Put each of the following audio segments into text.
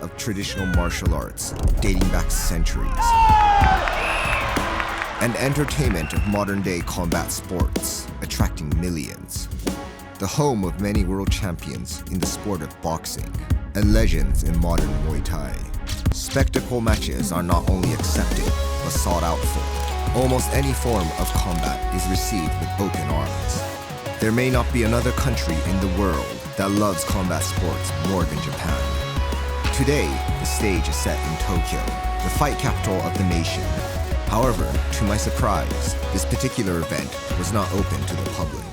of traditional martial arts dating back centuries, and entertainment of modern-day combat sports, attracting millions. The home of many world champions in the sport of boxing, and legends in modern Muay Thai. Spectacle matches are not only accepted, but sought out for. Almost any form of combat is received with open arms. There may not be another country in the world that loves combat sports more than Japan. Today, the stage is set in Tokyo, the fight capital of the nation. However, to my surprise, this particular event was not open to the public.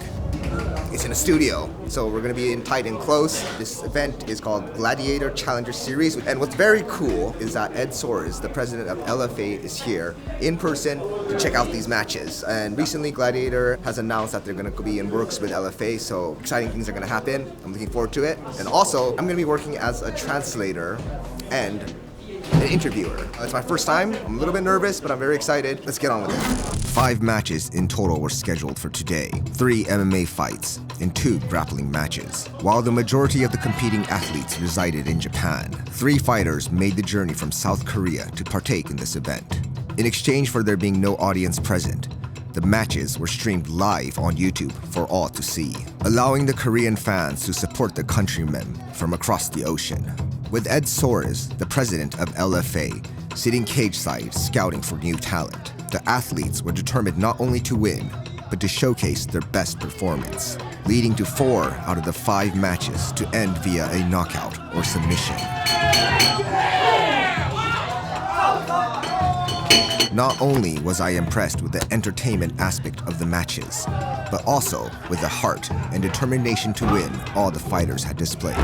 It's in a studio, so we're going to be in tight and close. This event is called Gladiator Challenger Series, and what's very cool is that Ed Soares, the president of LFA, is here in person to check out these matches. And recently, Gladiator has announced that they're going to be in works with LFA, so exciting things are going to happen. I'm looking forward to it. And also, I'm going to be working as a translator and an interviewer. It's my first time. I'm a little bit nervous, but I'm very excited. Let's get on with it. 5 matches in total were scheduled for today, 3 MMA fights, and 2 grappling matches. While the majority of the competing athletes resided in Japan, 3 fighters made the journey from South Korea to partake in this event. In exchange for there being no audience present, the matches were streamed live on YouTube for all to see, allowing the Korean fans to support their countrymen from across the ocean. With Ed Soares, the president of LFA, sitting cage-side scouting for new talent, the athletes were determined not only to win, but to showcase their best performance, leading to 4 out of the 5 matches to end via a knockout or submission. Not only was I impressed with the entertainment aspect of the matches, but also with the heart and determination to win all the fighters had displayed.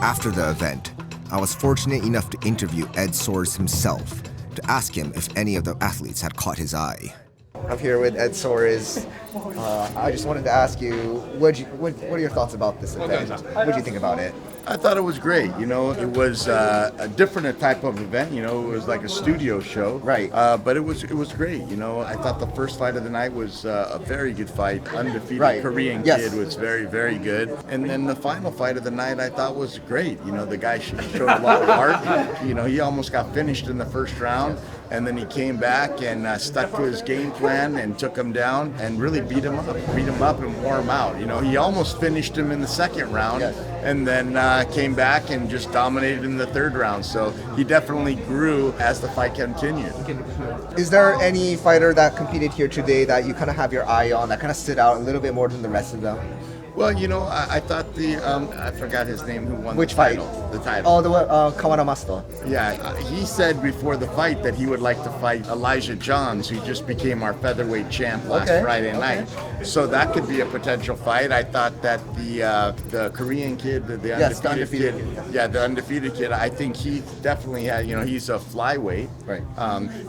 After the event, I was fortunate enough to interview Ed Soares himself to ask him if any of the athletes had caught his eye. I'm here with Ed Soares. I just wanted to ask you, what are your thoughts about this event? What do you think about it? I thought it was great. You know, it was a different type of event. You know, it was like a studio show. Right. But it was great. You know, I thought the first fight of the night was a very good fight. Undefeated Korean kid was very, very good. And then the final fight of the night I thought was great. You know, the guy showed a lot of heart. You know, he almost got finished in the first round. And then he came back and stuck to his game plan and took him down and really beat him up and wore him out. You know, he almost finished him in the second round and then came back and just dominated in the third round. So he definitely grew as the fight continued. Is there any fighter that competed here today that you kind of have your eye on that kind of stood out a little bit more than the rest of them? Well, you know, I thought I forgot his name, who won Which the fight? title. The title. Oh, the Kawaramasta. Yeah, he said before the fight that he would like to fight Elijah Johns, who just became our featherweight champ last Friday night. So that could be a potential fight. I thought that the Korean kid, the undefeated kid, the undefeated kid, I think he definitely had, you know, he's a flyweight. Right.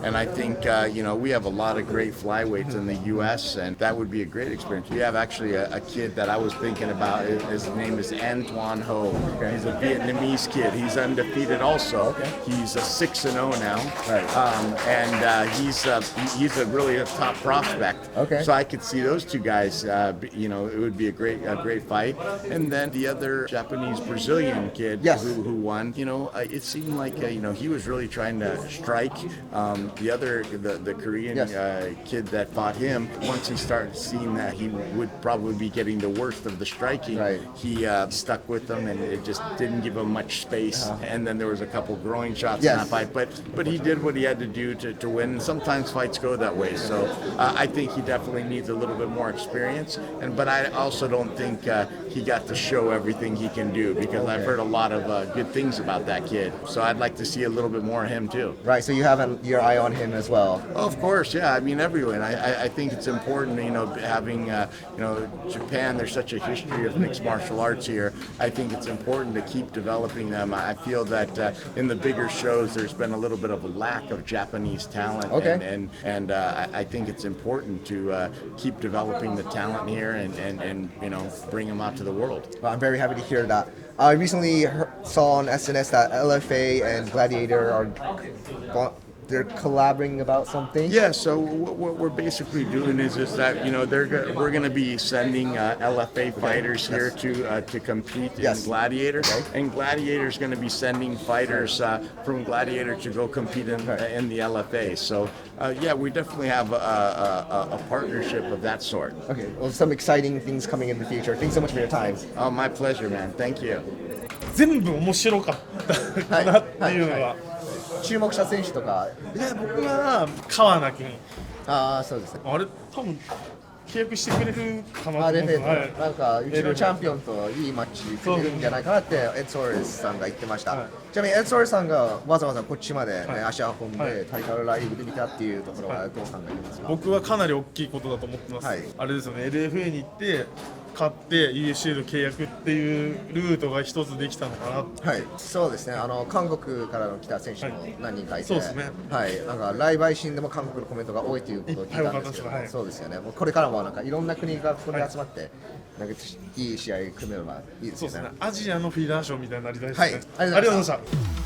And I think, you know, we have a lot of great flyweights in the U.S., and that would be a great experience. We have actually a kid that I was thinking about. His name is Antoine Ho. He's a Vietnamese kid. He's undefeated also. He's a 6-0 now. And he's a really a top prospect. So I could see those 2 guys. You know, it would be a great fight. And then the other Japanese Brazilian kid who won. You know, it seemed like you know, he was really trying to strike. The Korean kid that fought him, once he started seeing that he would probably be getting the worst of the striking, he stuck with them, and it just didn't give him much space. And then there was a couple groin shots in that fight, but he did what he had to do to win. Sometimes fights go that way, so I think he definitely needs a little bit more experience. But I also don't think he got to show everything he can do, because I've heard a lot of good things about that kid. So I'd like to see a little bit more of him too. Right. So you have your eye on him as well. Oh, of course, yeah. I mean, everyone. I think it's important, you know, having you know, Japan. There's such a history of mixed martial arts here. I think it's important to keep developing them. I feel that in the bigger shows, there's been a little bit of a lack of Japanese talent, and I think it's important to keep developing the talent here and you know, bring them out to the world. Well, I'm very happy to hear that. I recently saw on SNS that LFA and Gladiator are they're collaborating about something? Yeah, so what we're basically doing is that we're going to be sending LFA fighters here to compete in Gladiator, and Gladiator is going to be sending fighters from Gladiator to go compete in the LFA. So yeah, we definitely have a partnership of that sort. Okay, well, some exciting things coming in the future. Thanks so much for your time. Oh, my pleasure, man. Thank you. 全部面白かったかなっていうのは、注目した選手とか。僕は川名君、そうですね。あれ多分契約してくれるかなと思って、なんかうちのチャンピオンといいマッチ組めるんじゃないかなってエッド・ソーレスさんが言ってました。ちなみにエッド・ソーレスさんがわざわざこっちまで足運んでタイトルライブで見たっていうところはどう考えてますか？僕はかなり大きいことだと思ってます。あれですよね、LFA に行って勝って UFC と契約っていうルートが一つできたのかな。そうですね。韓国からの来た選手も何人かいて、そうですね。なんかライブ配信でも韓国のコメントが多いということを聞いたんですけど、そうですよね。もうこれからもなんかいろんな国がここに集まって、なんかいい試合組めればいいですよね。アジアのフィーダーショーみたいになりたいですね。ありがとうございました。